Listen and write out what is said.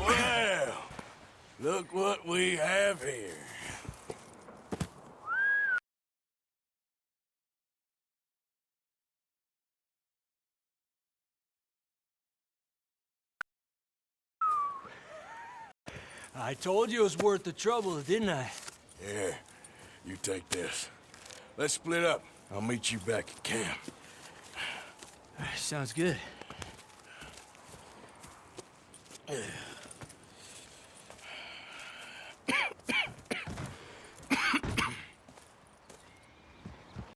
Well, look what we have here. I told you it was worth the trouble, didn't I? Here, you take this. Let's split up. I'll meet you back at camp. Sounds good.